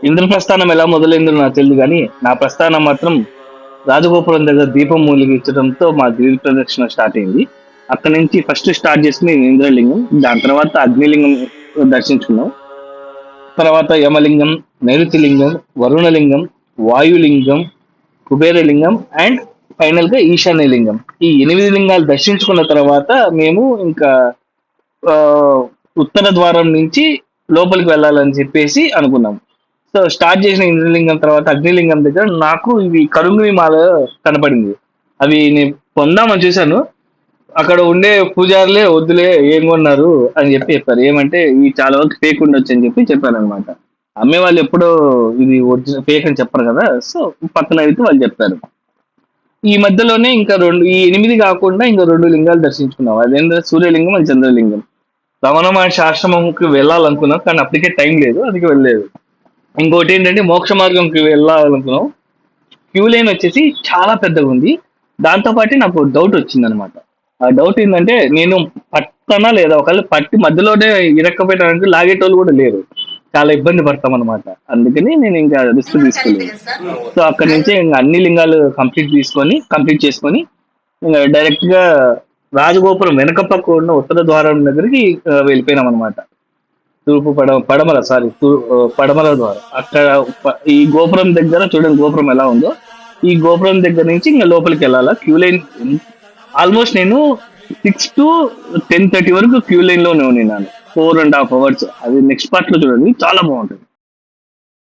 ఇంద్రప్రస్థానం ఎలా మొదలైందో నాకు తెలియదు కానీ నా ప్రస్థానం మాత్రం రాజగోపురం దగ్గర దీపం మూలిగించడంతో మా గిరి ప్రదక్షిణ స్టార్ట్ అయింది. అక్కడ నుంచి ఫస్ట్ స్టార్ట్ చేసింది ఇంద్రలింగం, దాని తర్వాత అగ్నిలింగం దర్శించుకున్నాం. తర్వాత యమలింగం, నైరుతిలింగం, వరుణలింగం, వాయులింగం, కుబేరలింగం అండ్ ఫైనల్ గా ఈశాన్య లింగం. ఈ 8 లింగాలు దర్శించుకున్న తర్వాత మేము ఇంకా ఆ, ఉత్తర ద్వారం నుంచి లోపలికి వెళ్ళాలని చెప్పేసి అనుకున్నాం. సో స్టార్ట్ చేసిన ఇంద్రలింగం తర్వాత అగ్నిలింగం దగ్గర నాకు ఇవి కరుంగివి మాల కనపడింది. అవి నేను పొందామని చూశాను. అక్కడ ఉండే పూజారులే వద్దులే ఏం కొన్నారు అని చెప్పారు. ఏమంటే ఇవి చాలా వరకు ఫేక్ ఉండొచ్చు అని చెప్పారు అనమాట. అమ్మే వాళ్ళు ఎప్పుడో ఇది ఒరిజినల్ ఫేక్ అని చెప్పరు కదా, సో పక్కన అయితే వాళ్ళు చెప్తారు. ఈ మధ్యలోనే ఇంకా ఈ 8 కాకుండా ఇంకా 2 లింగాలు దర్శించుకున్నాం. అదేంటంటే సూర్యలింగం అండ్ చంద్రలింగం. రమణ మహర్షి ఆశ్రమంకి వెళ్ళాలనుకున్నాం కానీ అప్పటికే టైం లేదు, అందుకే వెళ్ళలేదు. ఇంకోటి ఏంటంటే మోక్ష మార్గంకి వెళ్ళాలనుకున్నాం. క్యూ లైన్ వచ్చేసి చాలా పెద్దగా ఉంది. దాంతో పాటు నాకు డౌట్ వచ్చింది అనమాట. ఆ డౌట్ ఏంటంటే నేను పట్టనా లేదా, ఒకవేళ పట్టి మధ్యలోనే ఇరక్కపోయడానికి లాగేటోళ్ళు కూడా లేరు, చాలా ఇబ్బంది పడతాం అనమాట. అందుకని నేను ఇంకా రిస్క్ తీసుకోలేదు. సో అక్కడి నుంచి ఇంకా అన్ని లింగాలు కంప్లీట్ చేసుకొని ఇంకా డైరెక్ట్ గా రాజగోపురం వెనక పక్క ఉన్న ఉత్తర ద్వారం దగ్గరికి వెళ్ళిపోయినాం అనమాట. తూర్పు పడమర సారీ పడమర ద్వారం. అక్కడ ఈ గోపురం దగ్గర చూడండి గోపురం ఎలా ఉందో. ఈ గోపురం దగ్గర నుంచి ఇంకా లోపలికి వెళ్ళాలా. క్యూ లైన్ ఆల్మోస్ట్ నేను 6 to 10:30 వరకు క్యూ లైన్ లోనే ఉన్నాను. 4.5 hours. అది నెక్స్ట్ పార్ట్ లో చూడండి, చాలా బాగుంటుంది.